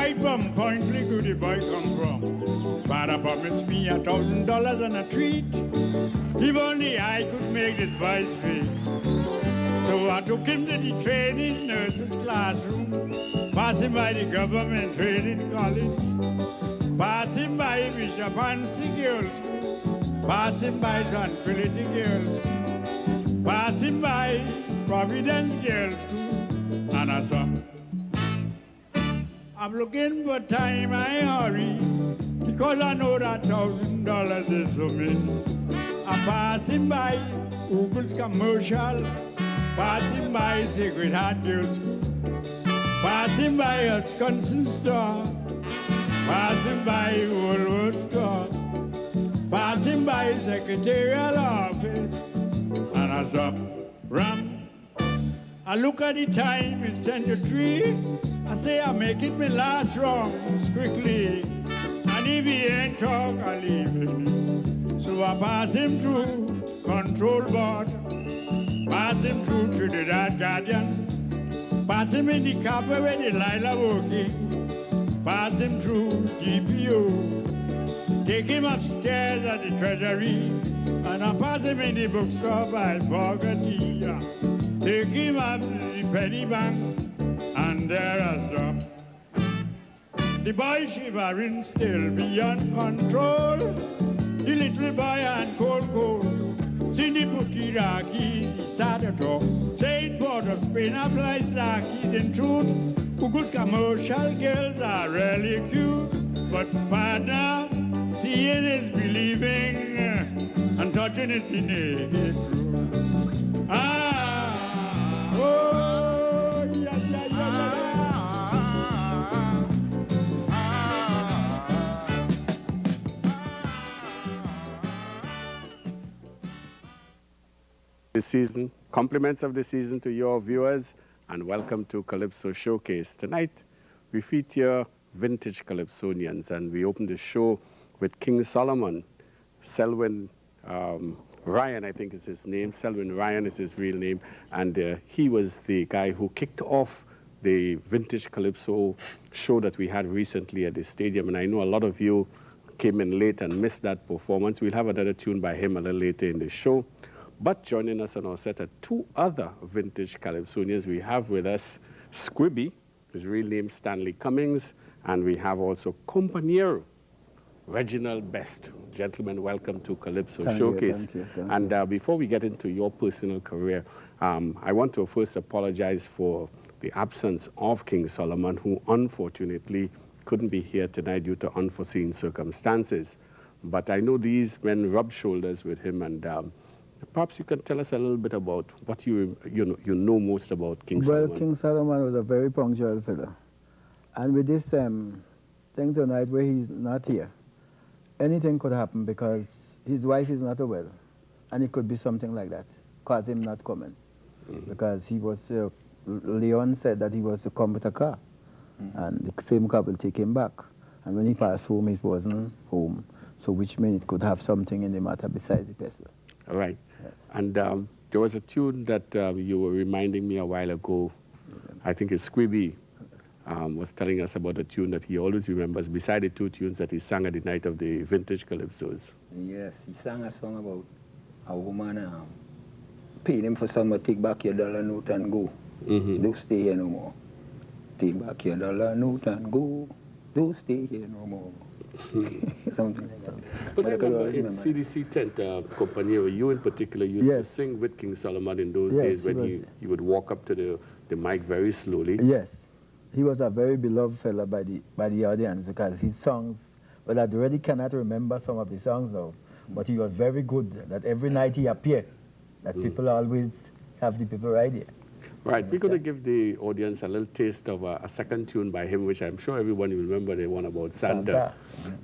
Right from Point where the boy come from. Father promised me $1,000 and a treat. If only I could make this boy speak. So I took him to the training nurse's classroom, passing by the government training college, passing by Bishop Hansley Girls School, passing by Tranquility Girls School, passing by Providence Girls School, and I thought, I'm looking for time, I hurry, because I know that $1,000 is for me. I'm passing by Ugel's Commercial, passing by Sacred Heart Girls School, passing by Wisconsin Store, passing by Woolworth Store, passing by Secretarial Office, and I stop, ram. I look at the time, it's 10 to 3. I say I make it my last rounds quickly, and if he ain't talk, I leave him. So I pass him through Control Board, pass him through Trinidad Guardian, pass him in the copper where the Lila working, pass him through GPO, take him upstairs at the Treasury, and I pass him in the bookstore by Bogarty, take him up to the Penny Bank, and there I stop. The boy shivering still beyond control, the little boy and cold. Cindy Putiraki, he started to talk. Saint Port of Spain applies Rockies in truth. Ugel's Commercial girls are really cute. But partner, seeing is believing, and touching is the naked truth. This season, compliments of the season to your viewers, and welcome to Calypso Showcase. Tonight, we feature vintage Calypsonians, and we open the show with King Solomon. Selwyn Ryan, I think is his name. Selwyn Ryan is his real name, and he was the guy who kicked off the vintage Calypso show that we had recently at the stadium, and I know a lot of you came in late and missed that performance. We'll have another tune by him a little later in the show. But joining us on our set are two other vintage Calypsonians. We have with us Squibby, his real name Stanley Cummings, and we have also Companero, Reginald Best. Gentlemen, welcome to Calypso Showcase. Thank you. And before we get into your personal career, I want to first apologize for the absence of King Solomon, who unfortunately couldn't be here tonight due to unforeseen circumstances. But I know these men rubbed shoulders with him, and perhaps you can tell us a little bit about what you know most about King Solomon. Well, King Solomon was a very punctual fellow. And with this thing tonight where he's not here, anything could happen because his wife is not well. And it could be something like that, cause him not coming. Because he was, Leon said that he was to come with a car. And the same car will take him back. And when he passed home, he wasn't home. So which means it could have something in the matter besides the pestle. All right. Yes. And there was a tune that you were reminding me a while ago. I think it's Squibby was telling us about a tune that he always remembers, beside the two tunes that he sang at the night of the vintage Calypsos. Yes, he sang a song about a woman paying him for something, take back your dollar note and go. Don't stay here no more. Take back your dollar note and go. Don't stay here no more. Something like that. But I remember in CDC tent, Companero, you in particular used to sing with King Solomon in those days when he would walk up to the mic very slowly. Yes. He was a very beloved fellow by the audience because his songs, well, I already cannot remember some of the songs now, but he was very good that every night he appeared, that people always have the people right here. Right, we're going to give the audience a little taste of a second tune by him, which I'm sure everyone will remember, the one about Santa.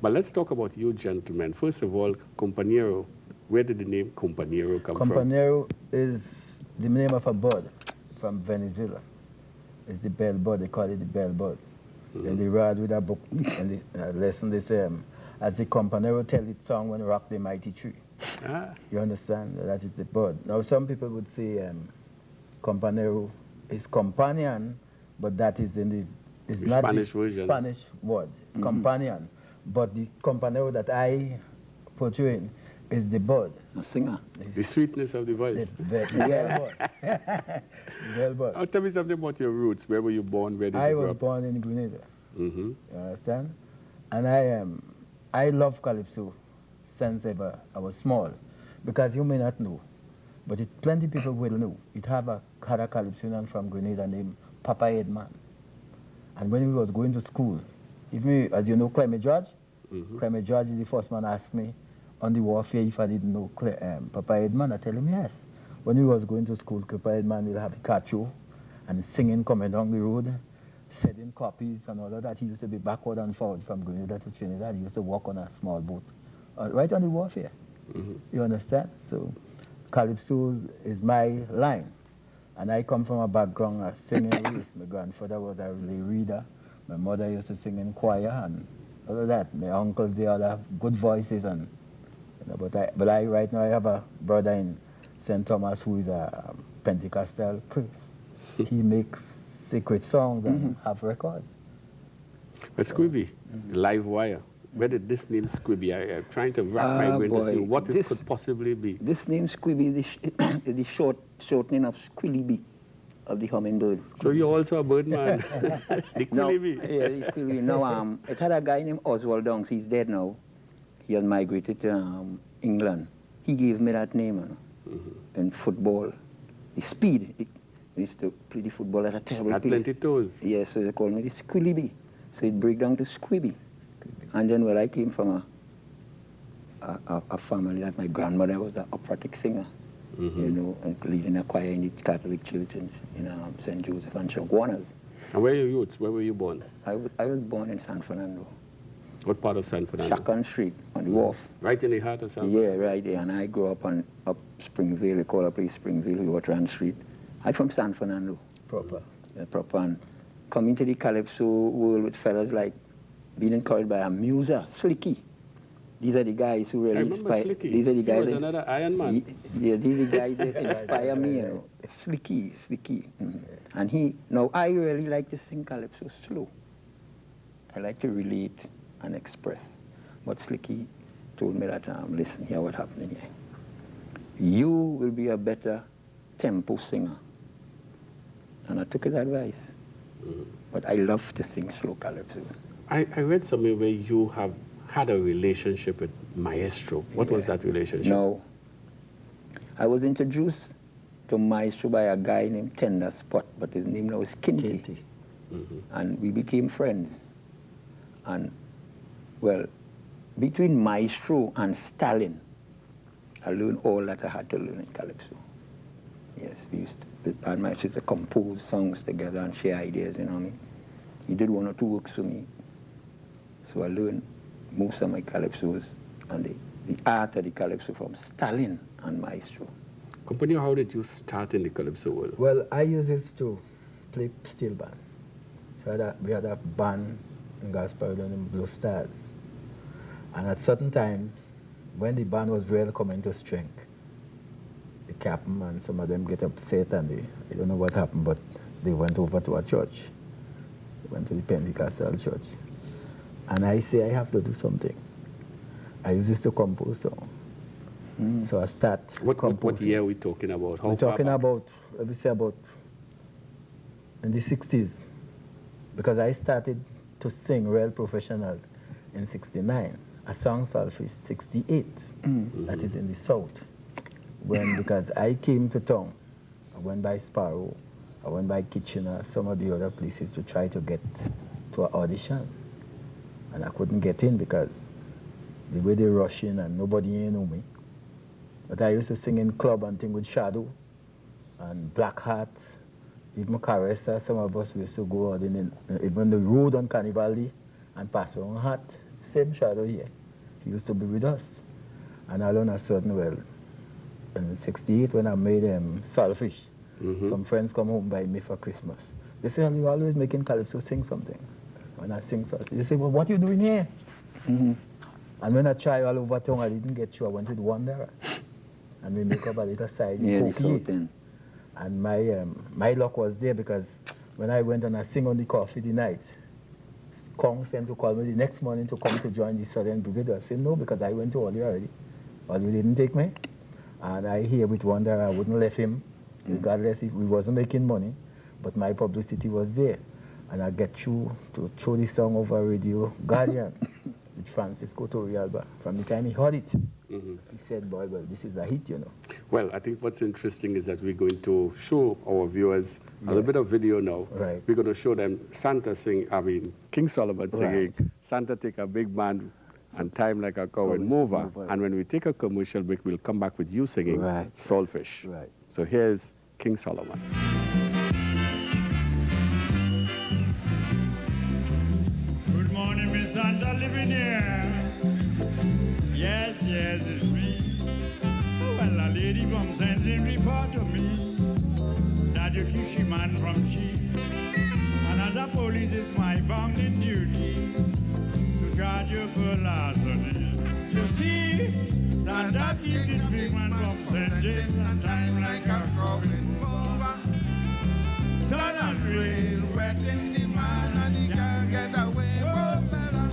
But let's talk about you gentlemen. First of all, Companero, where did the name Companero come from? Companero is the name of a bird from Venezuela. It's the bell bird, they call it the bell bird. And they read with a book, and the lesson they say, as the Companero tell its song when rock the mighty tree. You understand? That is the bird. Now some people would say, Companero is companion, but that is in the It's The not Spanish the version. Spanish word, companion. But the Companero that I portray in is the bird. A singer. The sweetness of the voice. The bell bird. The bell bird. Now, tell me something about your roots. Where were you born? Where did I you grow was up? born in Grenada. Mm-hmm. You understand? And I love Calypso since ever I was small. Because you may not know, but plenty people will know. It had a Calypsonian from Grenada named Papa Edman. And when he was going to school, even as you know Clement George, Clement George is the first man asked me on the warfare if I didn't know Papa Edman. I tell him yes. When he was going to school, Papa Edman will have a cacho and singing coming down the road, selling copies and all of that. He used to be backward and forward from Grenada to Trinidad. He used to walk on a small boat, right on the warfare. You understand? So Calypso is my line. And I come from a background of singing race. My grandfather was a lay reader. My mother used to sing in choir and all of that. My uncles, they all have good voices. And, you know, but I right now I have a brother in St. Thomas who is a Pentecostal priest. He makes secret songs and have records. But Squibby, Live Wire, where did this name Squibby? I'm trying to wrap my brain to see what it could possibly be. This name Squibby is the shortening of Squilly of the hummingbirds. So you're also a bird man. The No, Quilly. yeah, the Quilly. No, it had a guy named Oswald Dunks. He's dead now. He had migrated to England. He gave me that name, you know, in football. The speed. We used to play the football at a terrible Had pace. plenty toes. Yes, so they called me the Squilly. So it break down to Squibby. And then where I came from a family that my grandmother was an operatic singer, you know, and leading a choir in the Catholic church in St. Joseph and Shogwanas. And where are your roots? Where were you born? I was born in San Fernando, What part of San Fernando? Shacon Street on the wharf. Right in the heart of San Fernando? Yeah, right there. And I grew up up Springville. They call a place Springville, Waterland Street. I'm from San Fernando. Proper. Yeah, proper. And coming to the Calypso world with fellas like being encouraged by a muser, Slicky. These are the guys who really inspire. These are the guys. He was another Iron Man. Yeah, these are the guys that inspire me. You know, Slicky. And now I really like to sing Calypso slow. I like to relate and express. But Slicky told me that, listen, here what's happening here. You will be a better tempo singer. And I took his advice. But I love to sing slow Calypso. I read somewhere where you have had a relationship with Maestro. What was that relationship? No. I was introduced to Maestro by a guy named Tender Spot, but his name now is Kinty. And we became friends. And, well, between Maestro and Stalin, I learned all that I had to learn in Calypso. Yes, we used to compose songs together and share ideas, you know what I mean? He did one or two works for me. So I learned most of my Calypsos and the art of the Calypso from Stalin and Maestro. Companero, how did you start in the Calypso world? Well, I used to play steel band. So we had a band in Gaspar named Blue Stars. And at certain time, when the band was really coming to strength, the captain and some of them get upset and they don't know what happened, but they went over to a church. They went to the Pentecostal church. And I say, I have to do something. I used to compose songs. So I start composing. What year are we talking about? We're talking about, let me say about in the 60s. Because I started to sing real professional in 69. A song Selfish, 68. That is in the South. Because I came to town, I went by Sparrow, I went by Kitchener, some of the other places to try to get to an audition. And I couldn't get in because the way they rush in and nobody knew me. But I used to sing in club and thing with Shadow and Black Hat, even Caressa. Some of us used to go out in even the road on Carnival Day and pass around Hat. Same Shadow here. He used to be with us. And all on a certain, well, in 68 when I made Selfish, some friends come home by me for Christmas. They say, you're always making Calypso sing something. When I sing Selfish, they say, well, what are you doing here? And when I try all over town, I didn't get through. I went with Wanderer. And we make up a little side. Yeah, the South End. And my luck was there because when I went and I sing on the coffee the night, Kong sent to call me the next morning to come to join the Southern Brigade. I said no, because I went to Oli already. Oli didn't take me. And I hear with wonder I wouldn't let him, regardless if we wasn't making money, but my publicity was there. And I get through to throw the song over Radio Guardian with Francisco Torrealba. From the time he heard it, he said, boy, well, this is a hit, you know. Well, I think what's interesting is that we're going to show our viewers a little bit of video now. Right. We're going to show them Santa sing, King Solomon singing, Santa take a big man and time like a cow and move on. And when we take a commercial break, we'll come back with you singing Saltfish. Right. So here's King Solomon. Good morning, Miss Santa living here. Yes, yes, it's me. Well, a lady from Sandton report to me that you teach a man from she. And as a police, it's my bounden duty to charge you for larceny. You see, Santa keeps this big man from Sandton and time like a goblin mover. Sun and rain wetting the man and he can't get away, oh fella.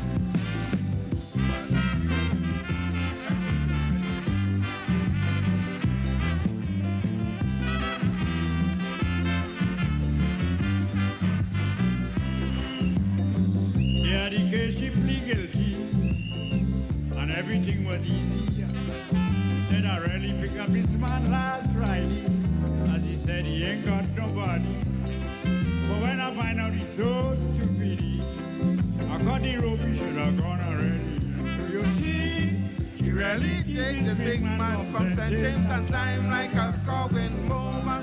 Yeah, the case she plead guilty and everything was easy. He said I really picked up this man last Friday, as he said he ain't got nobody. But when I find out he's so stupid, I got the rope, he should have gone already. So you see, she really takes the big man from St. James and time like a Corbin mover.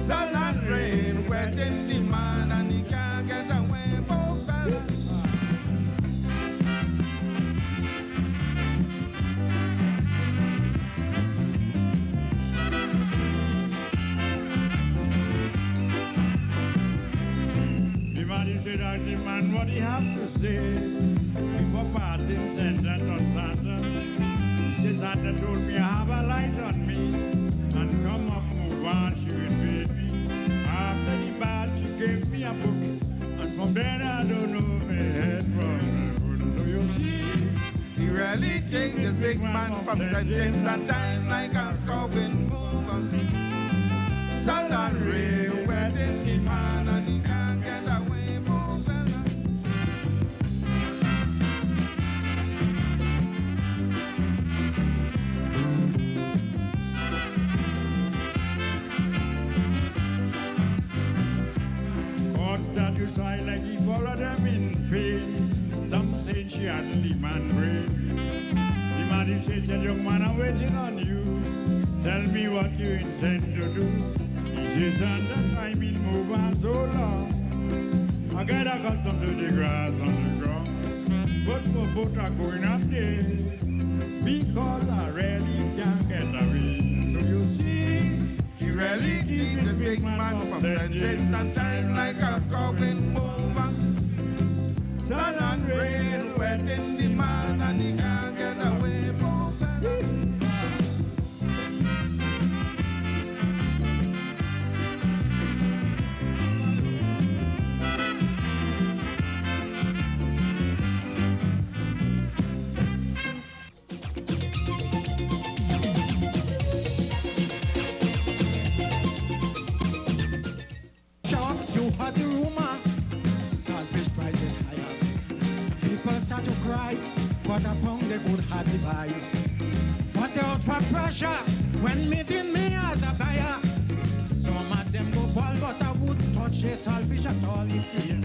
Sun and rain wetting the man and he can't get away, poor fella. Ask the man what he have to say before passing sentence on Santa. He says Santa told me I have a light on me and come up, move on, she invade me. After the bath, she gave me a book and from then I don't know my head from the foot. So you see, he really takes this big man from St. James and time like a Corbin mover. Sun and rain wetting the man and he can't get away. Side like he followed them in pain. Some say she had the man brain. The man he said, tell young man I'm waiting on you. Tell me what you intend to do. He says, Santa, I been moving so long. I get accustomed to the grass on the ground. But for both are going up there because I really can't get away. So you see, she really keeps the big man from St. James and time like a goblin mover. Sun and rain wetting the man and he can't get away, poor fella. The rumor, saltfish prices higher. People start to cry, but a pound they could hardly buy. But they out for pressure when meeting me as a buyer. Some of them go fall, but I wouldn't touch a saltfish at all if you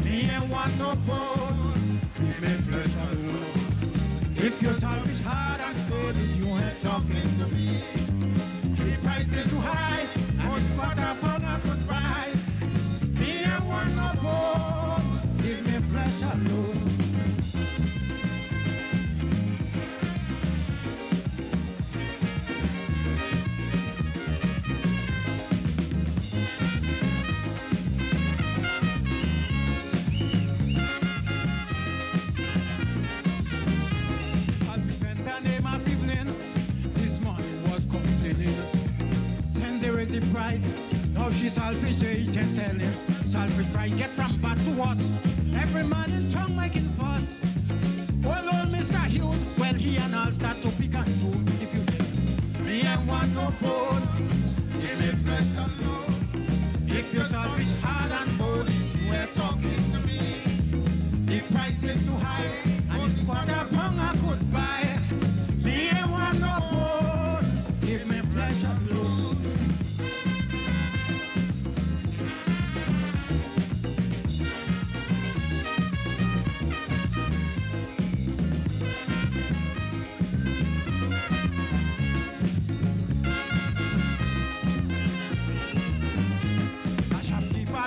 me ain't want no bone, give me flesh alone. If your saltfish hard and steady, you ain't talking to me. The price is too high, and what a pound I could buy. Give me flesh alone. I'll defend the name of evening. This morning was complaining. Send the ready price. Now know she's selfish, they eat and sell him. Selfish pride get from bad to us. Every man is strong making fuss. Well, old Mr. Hughes, well, he and all start to pick and choose. If you me and want no bone, give me flesh alone. If you're selfish, hard and bold, you are talking to me. The price is too high, and it's what a pound I could buy. Me and want no bone, give me flesh alone.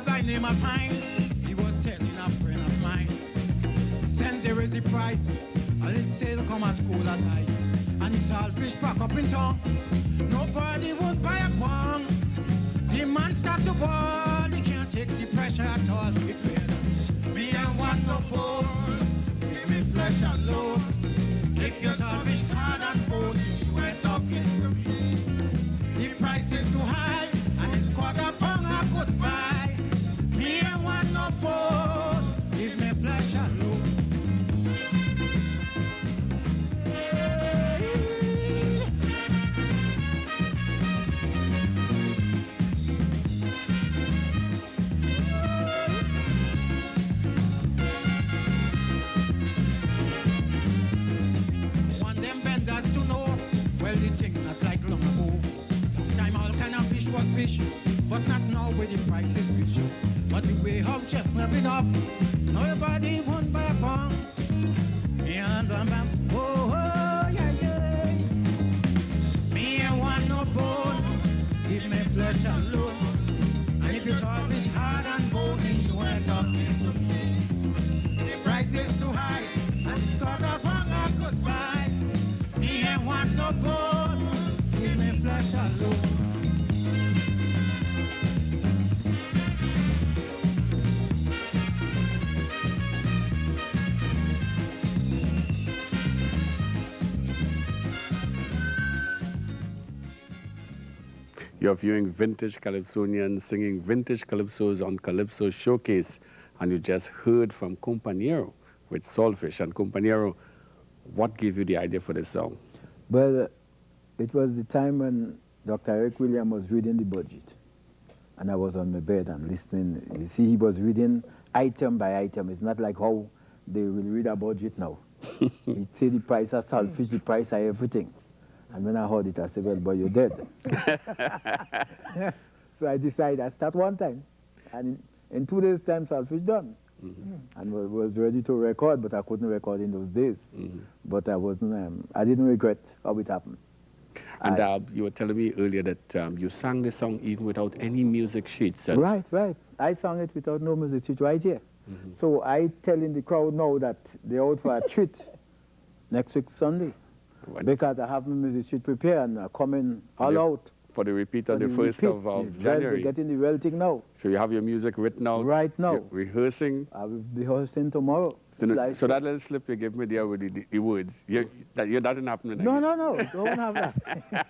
By name of mine, he was telling a friend of mine, since there is the price, and it still come as cool as ice, and it's all fish pack up in town, nobody would buy a pound. The man start to ball, he can't take the pressure at all. If you me and want no bone, give me flesh alone. If you're selfish, hard and bony, you ain't talking to me. The price is too high, and it's quarter pound I could buy. Me and want no bone, give me flesh alone. Want them vendors to know, well, the thing not like long ago. Long time all kind of fish was fish, but not now where the price is rich. But the way how chef wrap it up, nobody won't buy a pound. And bam bam, oh, oh yeah, yeah. Me and want no bone, give me flesh alone. And if you talk fish hard and bony, you ain't talking to me. The price is too high, and it's got a pound I could buy. Me and want no bone, give me flesh alone. You're viewing Vintage Calypsonians singing vintage calypsos on Calypso Showcase, and you just heard from Companero with Saltfish. And Companero, what gave you the idea for this song? Well, it was the time when Dr. Eric William was reading the budget, and I was on my bed and listening. You see, he was reading item by item. It's not like how they will read a budget now. He'd say the price of saltfish, the price of everything. And when I heard it, I said, well, boy, you're dead. So I decided I'd start one time. And in 2 days' time, saltfish done. And was ready to record, but I couldn't record in those days. But I wasn't, I didn't regret how it happened. And you were telling me earlier that you sang the song even without any music sheets. Right, right. I sang it without no music sheet right here. So I telling the crowd now that they're out for a treat next week Sunday. Because I have my music sheet prepared and coming all out. For the repeat on the 1st of January. They're getting the real thing now. So you have your music written out? Right now. You're rehearsing? I will be rehearsing tomorrow. So that little slip you gave me there with the words, that doesn't happen. No, don't have that.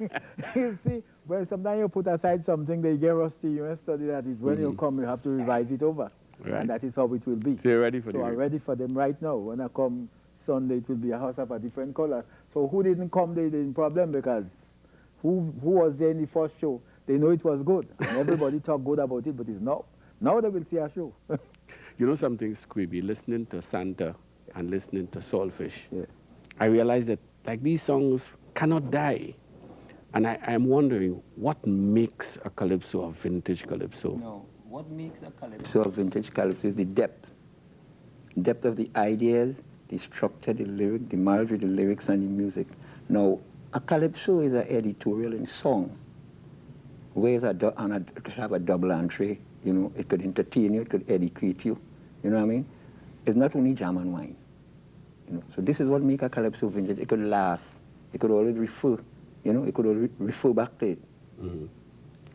You see, well, sometimes you put aside something, they get rusty, you must study that. Is when you come, you have to revise it over. Right. And that is how it will be. So you're ready for them? So I'm ready for them right now. When I come Sunday, it will be a house of a different color. So who didn't come, they didn't problem, because who was there in the first show, they know it was good. And everybody talk good about it, but it's now. Now they will see a show. You know something, Squibby, listening to Santa and listening to Saltfish, I realized that like these songs cannot die. And I'm wondering, what makes a calypso a vintage calypso? No, what makes a calypso a vintage calypso is the depth. Depth of the ideas, the structure, the lyric, the marriage with the lyrics and the music. Now, a calypso is an editorial in song. Whereas to have a double entry, you know, it could entertain you, it could educate you, you know what I mean? It's not only jam and wine, you know. So this is what makes a calypso vintage. It could last, it could always refer, you know, it could always refer back to it.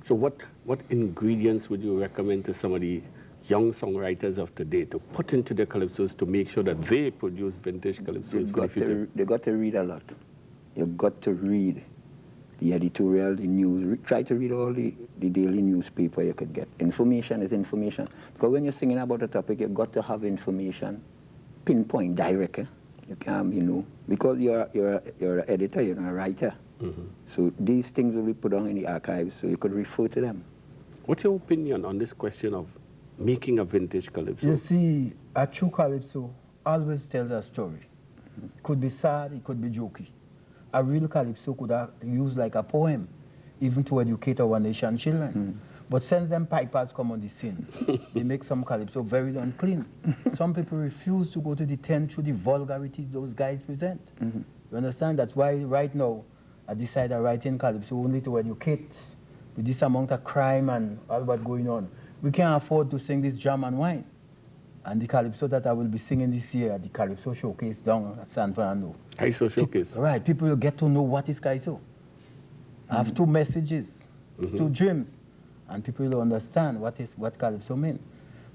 So what ingredients would you recommend to some of the young songwriters of today to put into their calypsos to make sure that they produce vintage calypsos for the future? They got to read a lot. You've got to read. the editorial, the news. Try to read all the daily newspaper you could get. Information is information. Because when you're singing about a topic, you've got to have information, pinpoint, direct. You can't, because you're an editor, you're not a writer. So these things will be put on in the archives so you could refer to them. What's your opinion on this question of making a vintage calypso? You see, a true calypso always tells a story. It could be sad, it could be jokey. A real calypso could have used like a poem, even to educate our nation children. But since them pipers come on the scene, they make some calypso very unclean. Some people refuse to go to the tent through the vulgarities those guys present. You understand? That's why right now, I decided writing calypso only to educate with this amount of crime and all what's going on. We can't afford to sing this jam and wine. And the calypso that I will be singing this year at the Calypso Showcase down at San Fernando. Calypso Showcase? Right, people will get to know what is Calypso. I have two messages, it's two dreams, and people will understand what Calypso means.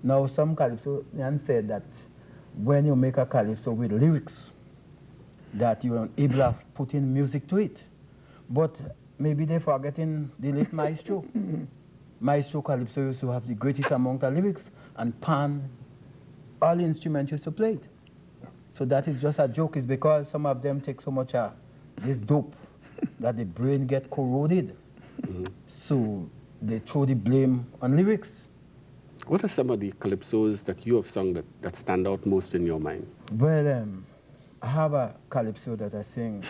Now, some Calypsonians said that when you make a Calypso with lyrics, that you are able to put in music to it. But maybe they're forgetting the late Maestro. Maestro Calypso used to have the greatest amount of lyrics, and Pan, all the instruments used to play it. So that is just a joke. It's because some of them take so much this dope that the brain get corroded. So they throw the blame on lyrics. What are some of the calypsos that you have sung that stand out most in your mind? Well, I have a calypso that I sing,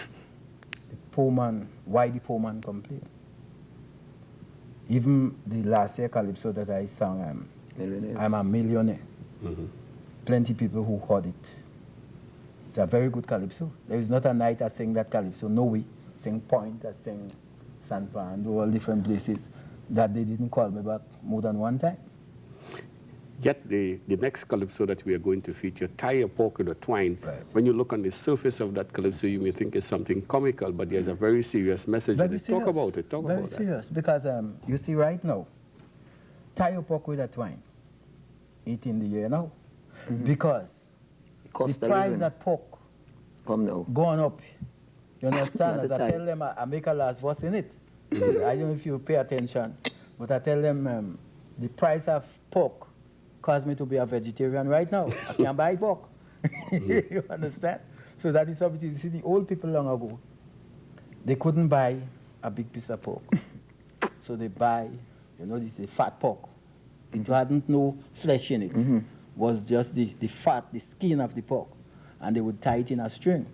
the poor man, why the poor man complain. Even the last year calypso that I sang, I'm a millionaire. Plenty people who heard it. It's a very good calypso. There is not a night I sing that calypso, no way. Sing Point, I sing San Fernando, all different places, that they didn't call me back more than one time. Yet the next calypso that we are going to feature, Tie a Pork with a Twine, Right. when you look on the surface of that calypso, you may think it's something comical, but there's a very serious message in it. Talk about it. Talk very about that. serious, because you see right now, tie your pork with a twine. It in the air now. Because Cost the of price living. that pork Come now. gone up. You understand? Not As the I time. tell them, I make a last what's in it. I don't know if you pay attention, but I tell them the price of pork caused me to be a vegetarian right now. I can't buy pork. You understand? So that is obviously, you see, the old people long ago, they couldn't buy a big piece of pork. So they buy, this is fat pork. It hadn't no flesh in it. Was just the fat, the skin of the pork. And they would tie it in a string.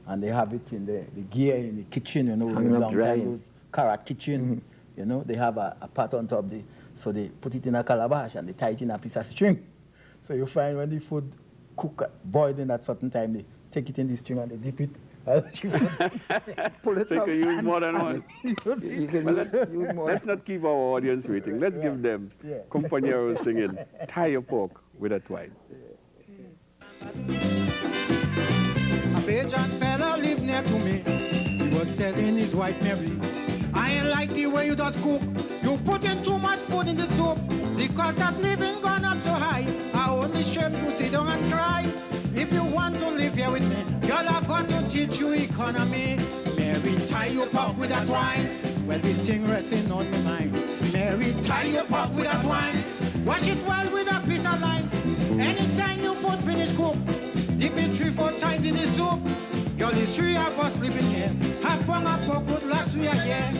And they have it in the gear in the kitchen, Hanging up long drying. time, those carrot kitchen. They have a pot on top. So they put it in a calabash and they tie it in a piece of string. So you find when the food boiled in at certain time, they take it in the string and they dip it. Pull it So you up can use and- more than one. You see? You can Well, use more. let's not keep our audience waiting. Let's give them Yeah. Companero singing Tie a Pork with a Twine. A Bajan fella lived near to me. He was telling his wife Mary, I ain't like the way you just cook. You put in too much food in the soup. The cost of living gone up so high. I only shame to sit down and cry. If you want to live here with me, girl, I got to teach you economy. Mary, tie your pork with that wine. Well, this thing resting on my mind. Mary, tie your pork with that wine. Wash it well with a piece of lime. Anytime you food finish cook, dip it 3-4 times in the soup. Girl, there's 3 of us living here. Half pound of pork would last we a year.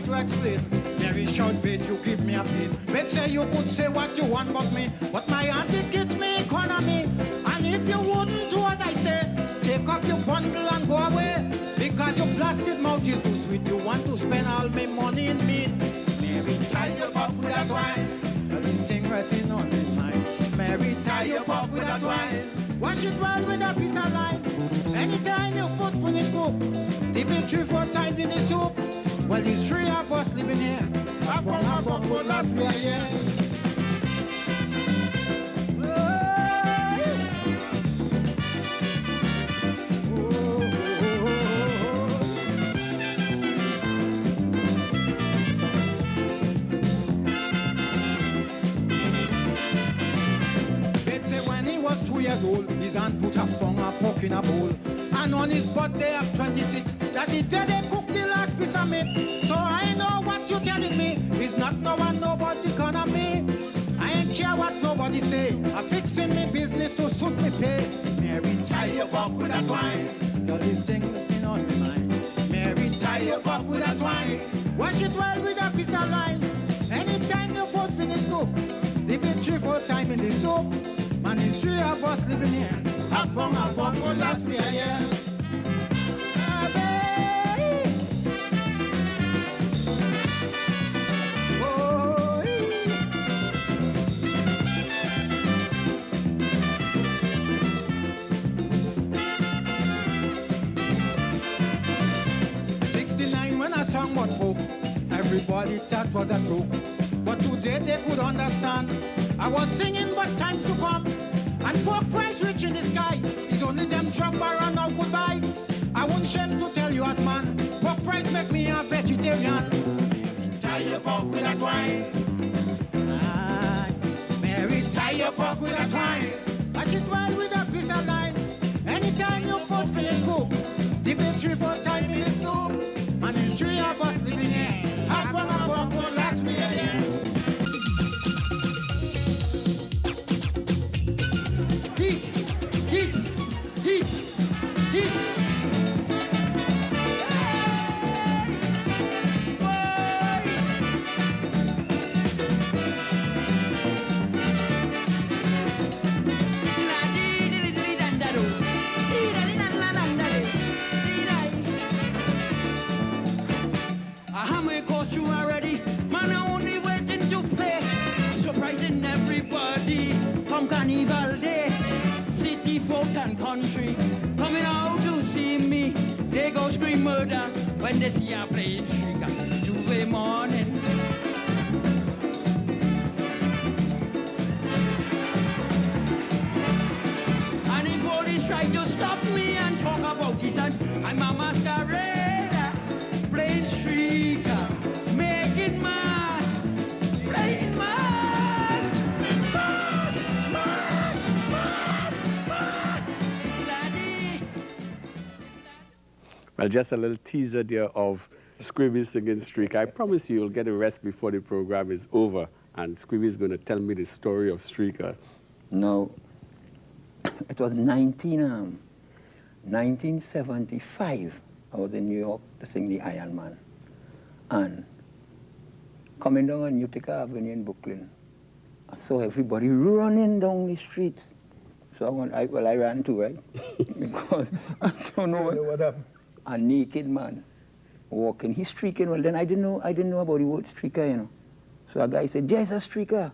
To explain. Mary shout, babe, you give me a pain. Bet say you could say what you want about me, but my auntie gives me economy. And if you wouldn't do as I say, take up your bundle and go away. Because your blasted mouth is too sweet. You want to spend all my money in meat. Mary, tie your pork with that wine. But this thing resting on his mind. Mary, tie your pork with that wine. Wash it well with a piece of lime. Anytime your food finish cook, dip it 3-4 times in the soup. Well, these 3 of us living here. Half pound would last me a year. Oh, in a bowl. And on his birthday of 26, that is day they cook the last piece of meat. So I know what you're telling me. It's not no one nobody's economy. I ain't care what nobody say. I'm fixing me business to suit me pay. Mary, tie your buck with a twine. Now this thing looking on my mind. Mary, tie your buck with a twine. Wash it well with a piece of lime. Anytime your food finish cook, dip it 3-4 times in the soup. Man, it's 3 of us living here. Hop on a buck will last me a year. What hope. Everybody thought was a joke, but today they could understand. I was singing, but time to come. And pork price rich in the sky. It's only them drunk baron now could buy. I won't shame to tell you as man. Pork price make me a vegetarian. Tie your pork with a twine. Mary, tie your pork with a twine. Wash it well with a piece of lime. Anytime your food finish cook, dip it 3-4 times in the soup. And there's 3 of us living here. Hot one and walk will last me a year. Heat, heat, heat, heat. Come Carnival Day, city folks and country coming out to see me. They go scream murder when they see a playing Shrika Tuesday morning. And if police try to stop me and talk about this, I'm a masquerade, playing Shrika, making mad, playing mad. Well, just a little teaser there of Squibby singing Streak. I promise you, you'll get a rest before the program is over, and Squibby is going to tell me the story of Streaker. No, it was 1975. I was in New York to sing the Iron Man. And coming down on Utica Avenue in Brooklyn, I saw everybody running down the streets. So I ran too, right? Because I don't know what happened. A naked man walking. He's streaking. Well, then I didn't know about the word streaker, you know. So a guy said, "There's a streaker."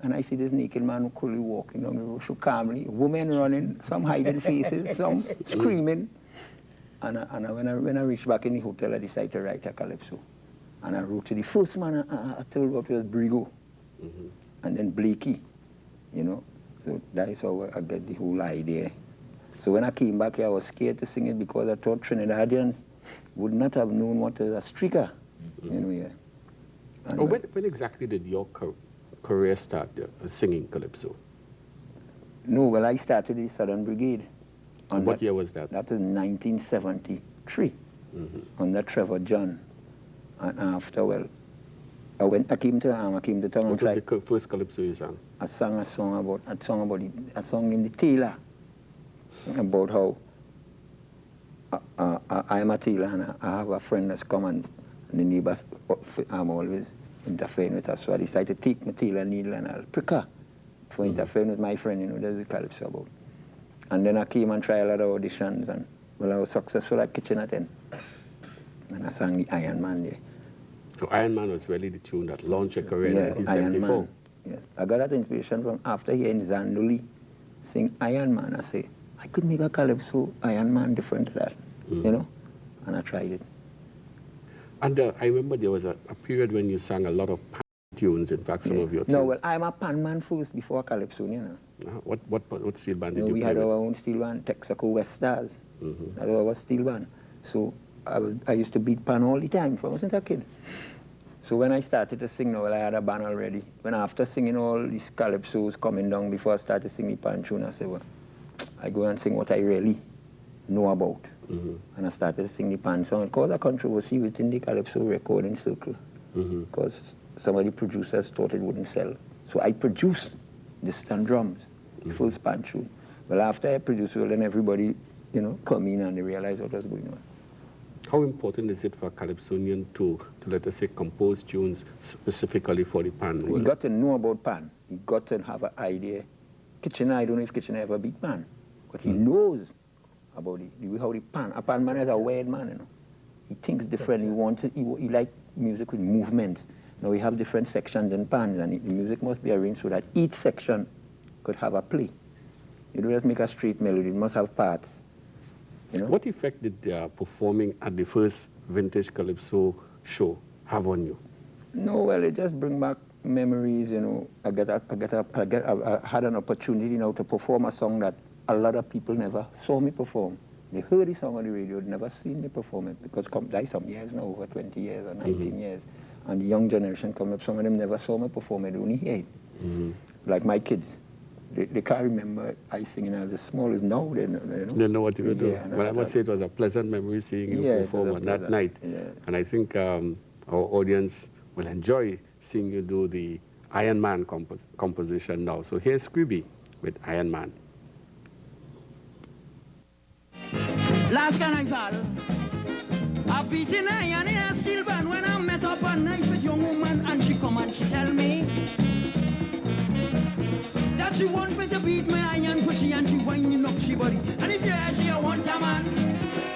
And I see this naked man coolly walking down the road so calmly. Women running, some hiding faces, some screaming. And when I reached back in the hotel, I decided to write a Calypso. And I wrote to the first man I told what was Brigo. And then Blakey, you know. So that is how I get the whole idea. So when I came back here, I was scared to sing it because I thought Trinidadians would not have known what is a streaker, you know, yeah. And when exactly did your career start singing Calypso? No, well, I started the Southern Brigade. And what year was that? That was 1973, under Trevor John. And after, well, I came to town and tried. What was the first Calypso you sang? I sang a song in the Tailor. About how I'm a tailor and I have a friend that's come and the neighbors I'm always interfering with her. So I decided to take my tailor needle and I'll prick her for interfering with my friend, you know, that's what Calypso about. And then I came and tried a lot of auditions and, well, I was successful at Kitchen at 10. And I sang the Iron Man there. So Iron Man was really the tune that launched your career in Yeah, 1974. Iron Man. Yeah. I got that inspiration from after hearing Zandoli sing Iron Man. I say, I could make a Calypso Iron Man different to that, you know? And I tried it. And I remember there was a period when you sang a lot of pan tunes, in fact, some of your tunes. No, well, I'm a pan man first before a Calypsonian. What steel band did you we play had with? our own steel band, Texaco West Stars. That was our steel band. So I used to beat pan all the time when I wasn't a kid. So when I started to sing, well, I had a band already. When after singing all these Calypsos coming down before I started singing pan tune, I said, well, I go and sing what I really know about. And I started to sing the pan song. It caused a controversy within the Calypso recording circle because some of the producers thought it wouldn't sell. So I produced the stand drums, the first pan tune. Well, after I produced, well, then everybody, you know, come in and they realized what was going on. How important is it for a Calypsonian to let us say, compose tunes specifically for the pan You world? got to know about pan. You got to have an idea. Kitchener, I don't know if Kitchener ever beat pan, but he knows about how the pan. A pan man is a weird man, you know. He thinks different. He like music with movement. Now we have different sections in pans, and the music must be arranged so that each section could have a play. You don't just make a straight melody. It must have parts. You know? What effect did performing at the first Vintage Calypso show have on you? No, well, it just bring back memories, you know. I had an opportunity, you know, to perform a song that a lot of people never saw me perform. They heard the song on the radio, never seen me perform it, because like some years now, over 20 years or 19 years. And the young generation coming up, some of them never saw me perform it, they only hear it. Like my kids. They can't remember I singing as a small. Now they know. You know? They know what you were doing. Yeah, But I must say it was a pleasant memory seeing you perform on that night. Yeah. And I think our audience will enjoy seeing you do the Iron Man composition now. So here's Squibby with Iron Man. Last carnival, I beat an iron in a steel band when I met up a night with young woman, and she come and she tell me that she want me to beat my iron pussy, and she winding up she body. And if you ask she I want a man,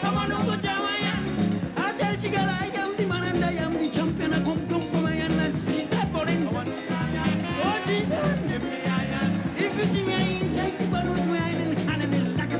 come on over to my iron. I tell she girl I am the man and I am the champion. I come from my iron and she start balling. Oh Jesus, give me iron. If you see me inside the band with my iron in hand and it's like a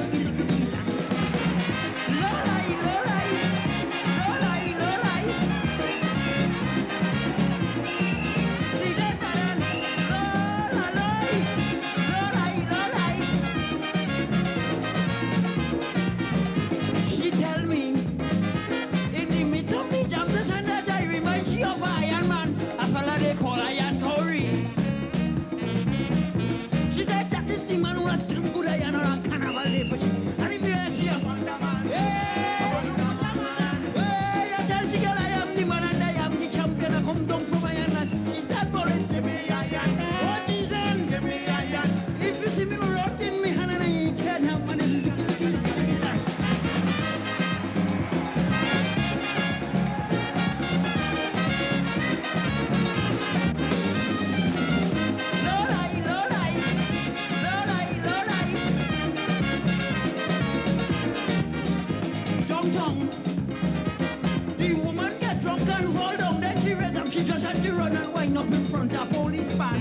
she just had to run and wind up in front of police van.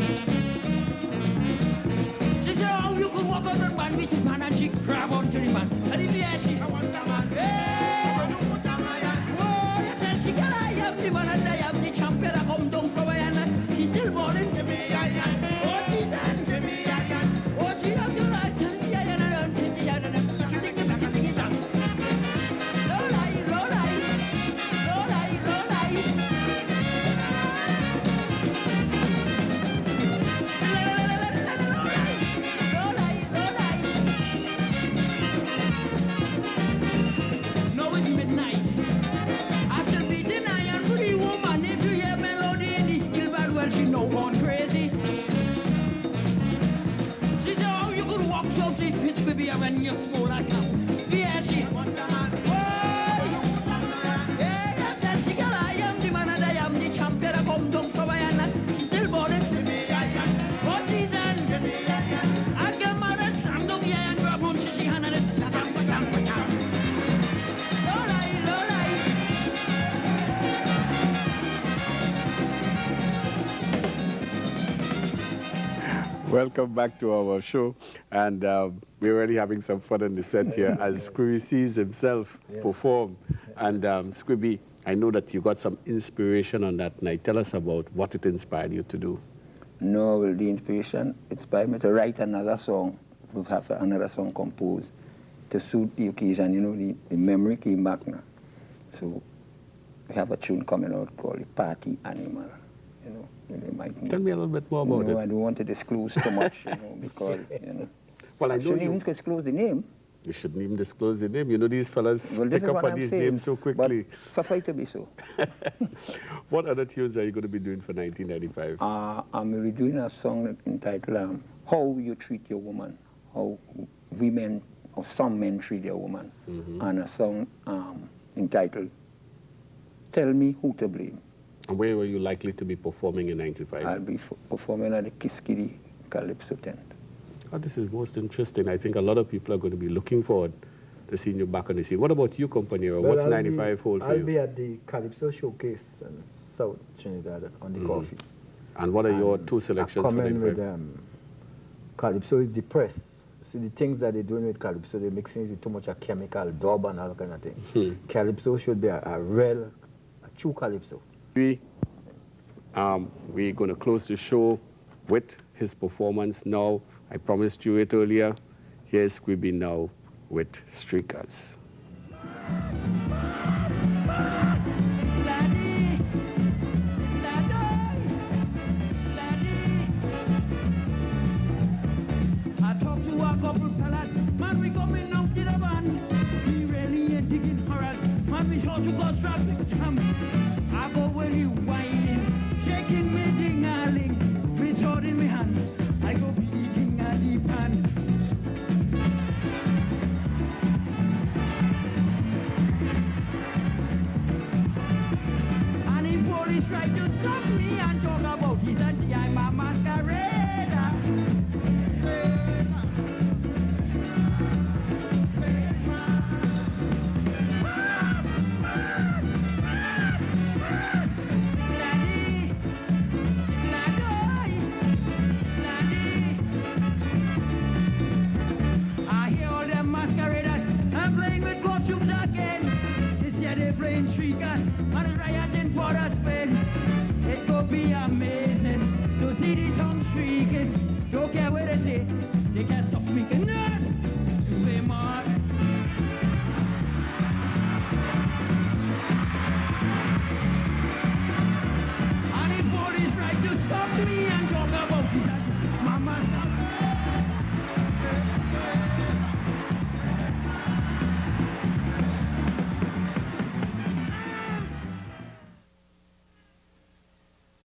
She said, oh, you could walk on and man with the pan, and she grab onto the man. And if you ask she, I want the man. Hey! Oh, you tell she, girl, I am the man and I am the champion. I come down from my hand. She's still balling. Give me iron. Oh, Jesus. Give me iron. Oh, she have your right. Tell me iron and I'll take the iron. Give me iron. No lie, no lie. No lie, no lie. When you go like that, yeah, she want the man. Yeah, tell she girl I am the man and I am the champion. I come down from my hand, she's still balling. Give me iron. What is that? Give me iron. I get mad and slam down the iron, grab on she hand and it's jam. No lie, no lie. Welcome back to our show, and we're already having some fun in the set here as Squibby sees himself perform. And Squibby, I know that you got some inspiration on that night. Tell us about what it inspired you to do. No, well, the inspiration inspired me to write another song. We have another song composed to suit the occasion. You know, the memory came back now. So we have a tune coming out called The Party Animal. You know, tell me a little bit more about it. I don't want to disclose too much, you know, because, you know. Well, I shouldn't even disclose the name. You shouldn't even disclose your name. You know, these fellas Well, this pick is up what on I'm these saying, names so quickly. But suffice to be so. What other tunes are you going to be doing for 1995? I'm doing a song entitled How You Treat Your Woman, How Women or Some Men Treat Their Woman, and a song entitled Tell Me Who to Blame. And where were you likely to be performing in 95? I'll be performing at the Kiskidi Calypso tent. Oh, this is most interesting. I think a lot of people are going to be looking forward to seeing you back on the scene. What about you, Companero? Well, What's 95 hold for I'll you? be at the Calypso showcase in South Trinidad on the coffee. And what are your two selections for comment 95? with Calypso is depressed. See, the things that they're doing with Calypso, they're mixing it with too much chemical, dub and all kind of thing. Calypso should be a true Calypso. We're going to close the show with his performance now. I promised you it earlier. Here's Squibby now with Streakers. I talked to a couple fellas, man, we coming out to the van. We really ain't taking horrors, man, we sure to go traffic jam. I go where you whining, shaking me ding-a-ling, with sword in me hand. I go be the king of the pan. And if police try to stop me and talk about this and see I'm a masquerader. I hear all them masqueraders and playing with costumes again. This year they playing streakers and riot in Port of Spain. It could be amazing to see the tongue streaking. Don't care what they say, they can't stop